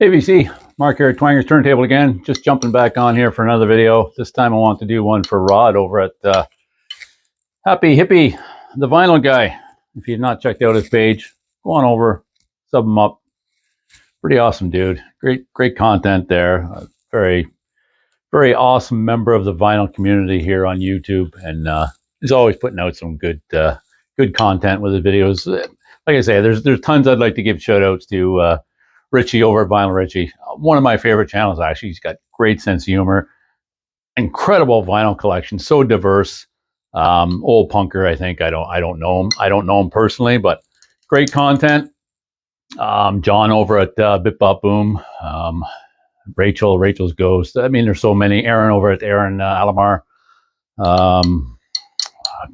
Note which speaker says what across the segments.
Speaker 1: ABC, Mark here at Twanger's Turntable again. Just jumping back on here for another video. This time I want to do one for Rod over at Happy Hippie, the vinyl guy. If you've not checked out his page, go on over, sub him up. Pretty awesome dude. Great content there. Very awesome member of the vinyl community here on YouTube, and he's always putting out some good content with his videos. Like I say, there's tons I'd like to give shout outs to. Richie over at Vinyl Richie, one of my favorite channels actually. He's got great sense of humor, incredible vinyl collection, so diverse. Old punker, I think. I don't know him. I don't know him personally, but great content. John over at Bip Bop Boom. Rachel's Ghost. I mean, there's so many. Aaron over at Aaron Alamar.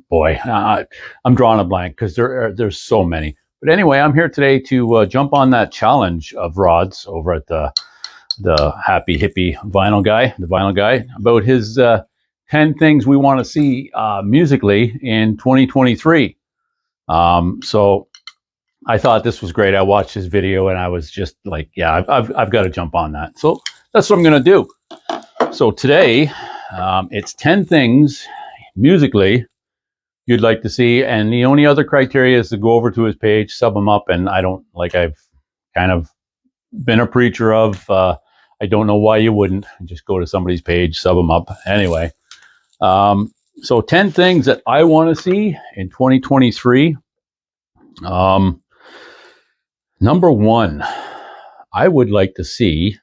Speaker 1: Boy, I'm drawing a blank because there's so many. But anyway, I'm here today to jump on that challenge of Rod's over at the Happy Hippie vinyl guy, about his 10 things we want to see musically in 2023. So I thought this was great. I watched his video and I was just like, yeah, I've got to jump on that. So that's what I'm going to do. So today, it's 10 things musically you'd like to see, and the only other criteria is to go over to his page, sub him up. And I've kind of been a preacher of, I don't know why you wouldn't just go to somebody's page, sub them up. Anyway, so 10 things that I want to see in 2023. Number one, I would like to see,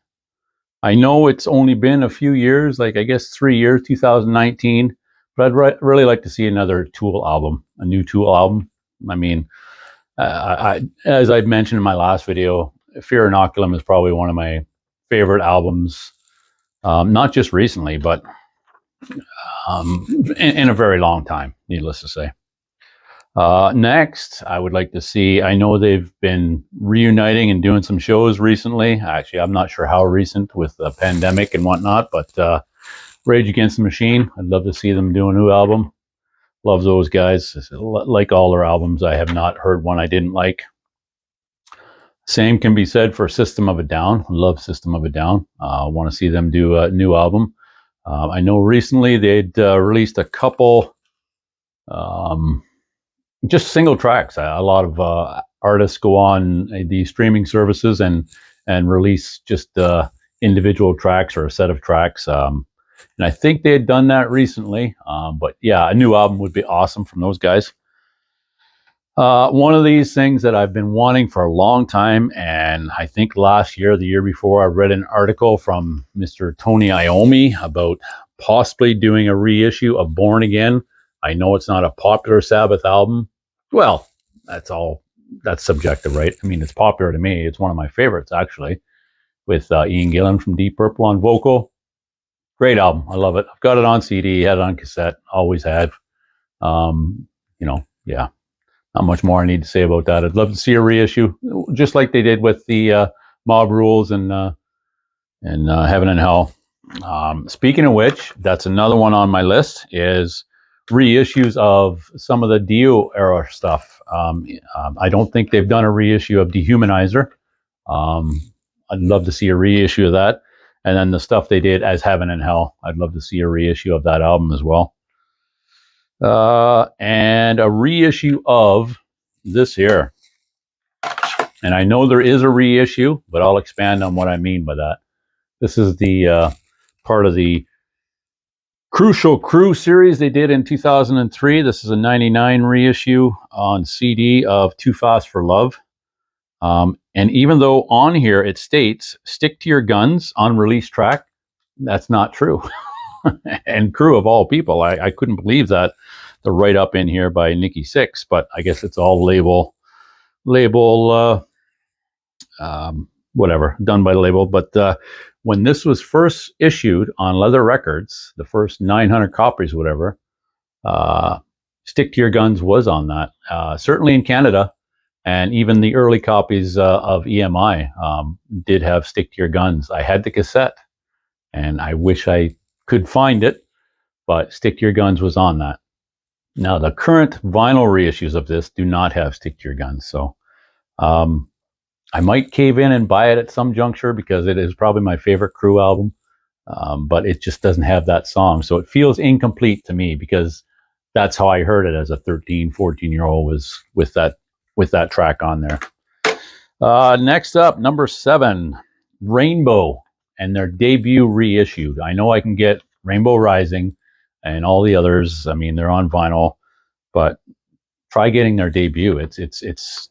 Speaker 1: I know it's only been a few years, like I guess 3 years, 2019, but I'd really like to see another Tool album, a new Tool album. I mean, as I mentioned in my last video, Fear Inoculum is probably one of my favorite albums, not just recently, but in a very long time, needless to say. Next, I would like to see, I know they've been reuniting and doing some shows recently. Actually, I'm not sure how recent with the pandemic and whatnot, but Rage Against the Machine, I'd love to see them do a new album. Love those guys. Like all their albums, I have not heard one I didn't like. Same can be said for System of a Down. Love System of a Down. I want to see them do a new album. I know recently they'd released a couple just single tracks. A lot of artists go on the streaming services and release just individual tracks or a set of tracks. And I think they had done that recently. But yeah, a new album would be awesome from those guys. One of these things that I've been wanting for a long time, and I think last year, the year before, I read an article from Mr. Tony Iommi about possibly doing a reissue of Born Again. I know it's not a popular Sabbath album. Well, that's subjective, right? I mean, it's popular to me. It's one of my favorites, actually, with Ian Gillan from Deep Purple on vocal. Great album. I love it. I've got it on CD, had it on cassette, always had. Yeah, not much more I need to say about that. I'd love to see a reissue, just like they did with the Mob Rules and Heaven and Hell. Speaking of which, that's another one on my list, is reissues of some of the Dio era stuff. I don't think they've done a reissue of Dehumanizer. I'd love to see a reissue of that. And then the stuff they did as Heaven and Hell, I'd love to see a reissue of that album as well. And a reissue of this here. And I know there is a reissue, but I'll expand on what I mean by that. This is the part of the Crucial Crew series they did in 2003. This is a 99 reissue on CD of Too Fast for Love. And even though on here it states Stick to Your Guns, unreleased track, that's not true. And Crew of all people, I couldn't believe that, the write-up in here by Nikki Sixx, but I guess it's all label whatever, done by the label. But when this was first issued on Leather Records, the first 900 copies, whatever, Stick to Your Guns was on that. Certainly in Canada. And even the early copies of EMI did have Stick to Your Guns. I had the cassette, and I wish I could find it, but Stick to Your Guns was on that. Now, the current vinyl reissues of this do not have Stick to Your Guns. So I might cave in and buy it at some juncture because it is probably my favorite Crew album. But it just doesn't have that song. So it feels incomplete to me because that's how I heard it as a 13, 14-year-old, was with that track on there. Next up, number 7, Rainbow, and their debut reissued. I know I can get Rainbow Rising and all the others. I mean, they're on vinyl, but try getting their debut. It's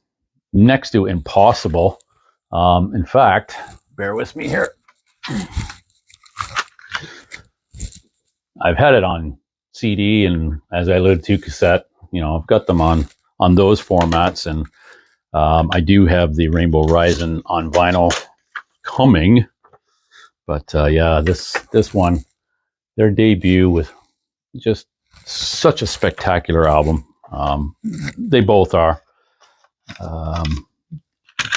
Speaker 1: next to impossible. In fact, bear with me here. I've had it on CD and, as I alluded to, cassette. I've got them on those formats, and I do have the Rainbow Rising on vinyl coming. But yeah, this one, their debut, with just such a spectacular album. They both are.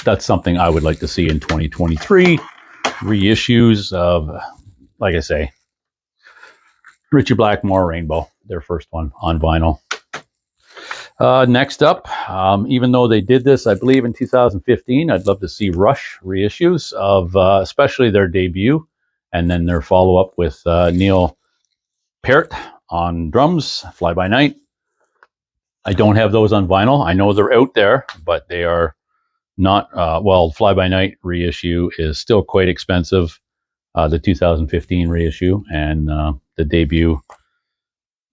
Speaker 1: That's something I would like to see in 2023. Reissues of, like I say, Richie Blackmore, Rainbow, their first one on vinyl. Next up, even though they did this, I believe, in 2015, I'd love to see Rush reissues of especially their debut, and then their follow-up with Neil Peart on drums, Fly By Night. I don't have those on vinyl. I know they're out there, but they are not, Fly By Night reissue is still quite expensive. The 2015 reissue and the debut,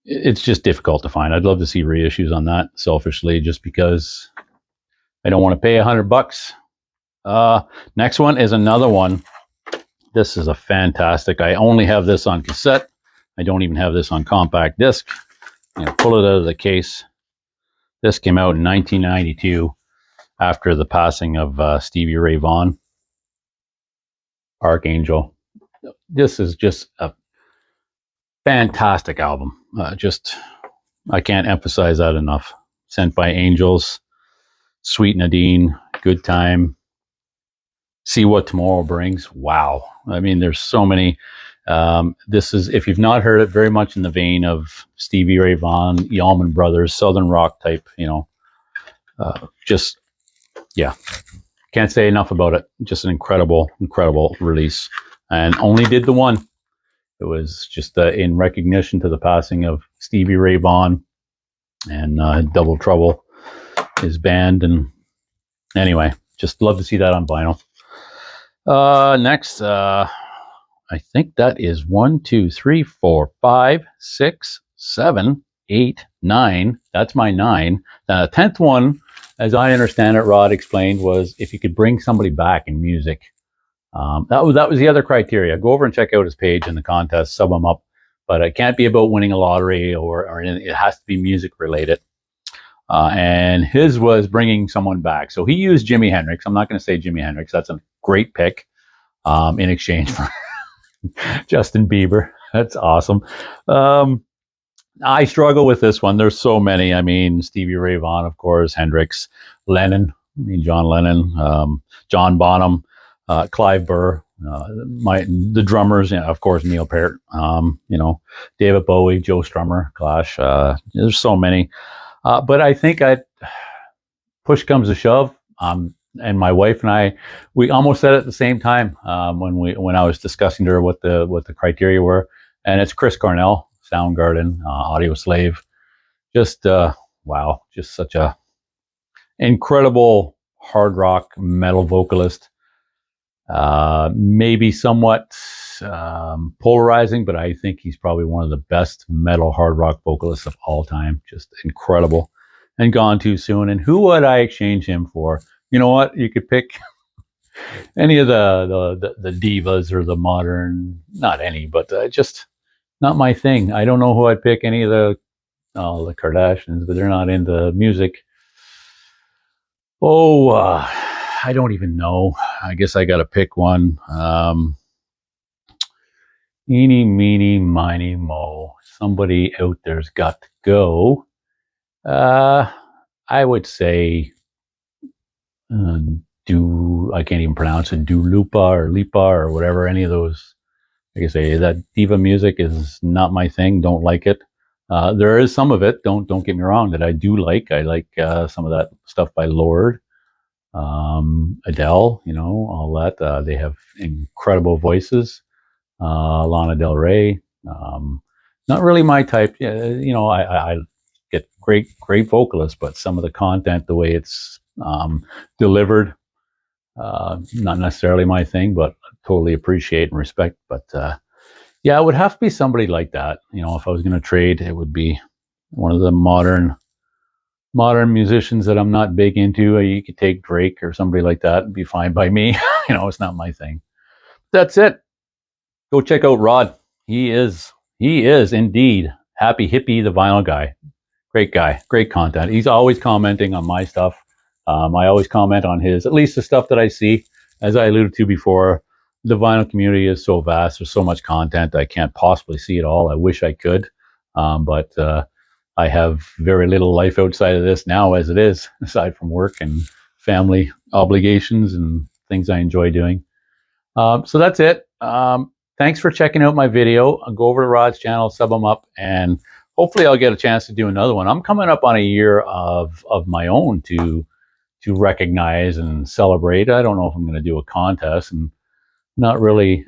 Speaker 1: it's just difficult to find. I'd love to see reissues on that, selfishly, just because I don't want to pay $100. Next one is another one. This is a fantastic. I only have this on cassette. I don't even have this on compact disc. Pull it out of the case. This came out in 1992 after the passing of Stevie Ray Vaughan. Archangel. This is just a fantastic album. I can't emphasize that enough. Sent by Angels, Sweet Nadine, Good Time, See What Tomorrow Brings. Wow. I mean, there's so many. This is, if you've not heard it, very much in the vein of Stevie Ray Vaughan, the Allman Brothers, Southern rock type, yeah. Can't say enough about it. Just an incredible, incredible release. And only did the one. It was just in recognition to the passing of Stevie Ray Vaughan and Double Trouble, his band. And anyway, just love to see that on vinyl. Next, I think that is 1, 2, 3, 4, 5, 6, 7, 8, 9. That's my 9. The 10th one, as I understand it, Rod explained, was if you could bring somebody back in music. That was the other criteria. Go over and check out his page in the contest, sub him up. But it can't be about winning a lottery or anything. It has to be music related. And his was bringing someone back. So he used Jimi Hendrix. I'm not going to say Jimi Hendrix. That's a great pick in exchange for Justin Bieber. That's awesome. I struggle with this one. There's so many. I mean, Stevie Ray Vaughan, of course, Hendrix, Lennon. John Lennon, John Bonham, Clive Burr, the drummers, of course, Neil Peart, David Bowie, Joe Strummer, Clash. There's so many. But I think push comes to shove. And my wife and I, we almost said it at the same time when I was discussing to her what the criteria were. And it's Chris Cornell, Soundgarden, Audio Slave. Just wow, just such a incredible hard rock metal vocalist. Maybe somewhat polarizing, but I think he's probably one of the best metal hard rock vocalists of all time. Just incredible, and gone too soon. And who would I exchange him for? You know what? You could pick any of the divas or the modern, not any, but just not my thing. I don't know who I'd pick. Any of the Kardashians, but they're not into music. I don't even know. I guess I got to pick one. Eeny, meeny, miny, mo. Somebody out there's got to go. I would say I can't even pronounce it, Lipa or whatever, any of those. Like I say, that diva music is not my thing. Don't like it. There is some of it, don't get me wrong, that I do like. I like some of that stuff by Lorde. Adele, all that. They have incredible voices. Lana Del Rey. Not really my type. I get great vocalists, but some of the content, the way it's delivered, not necessarily my thing, but totally appreciate and respect. But yeah, it would have to be somebody like that. If I was going to trade, it would be one of the modern musicians that I'm not big into. You could take Drake or somebody like that and be fine by me. It's not my thing. That's it. Go check out Rod. He is indeed Happy Hippie, the vinyl guy, great content. He's always commenting on my stuff. I always comment on his, at least the stuff that I see. As I alluded to before, the vinyl community is so vast. There's so much content. I can't possibly see it all. I wish I could. But I have very little life outside of this now as it is, aside from work and family obligations and things I enjoy doing. So that's it. Thanks for checking out my video. I'll go over to Rod's channel, sub him up, and hopefully I'll get a chance to do another one. I'm coming up on a year of my own to recognize and celebrate. I don't know if I'm going to do a contest, and not really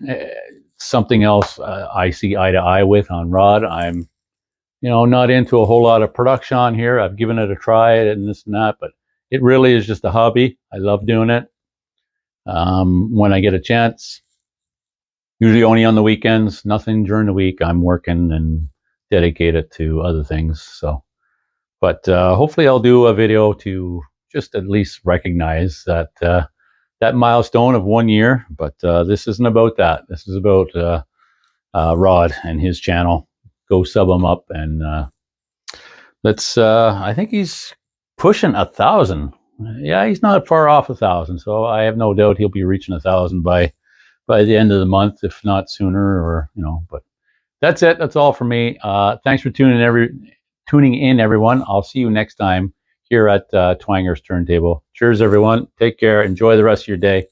Speaker 1: something else I see eye to eye with on Rod. I'm not into a whole lot of production on here. I've given it a try and this and that, but it really is just a hobby. I love doing it. When I get a chance, usually only on the weekends, nothing during the week. I'm working and dedicated to other things. So, but hopefully I'll do a video to just at least recognize that milestone of 1 year. But this isn't about that. This is about Rod and his channel. Go sub him up, and let's. I think he's pushing 1,000. Yeah, he's not far off 1,000. So I have no doubt he'll be reaching 1,000 by the end of the month, if not sooner, or but that's it. That's all for me. Thanks for tuning in, everyone. I'll see you next time here at Twanger's Turntable. Cheers, everyone. Take care. Enjoy the rest of your day.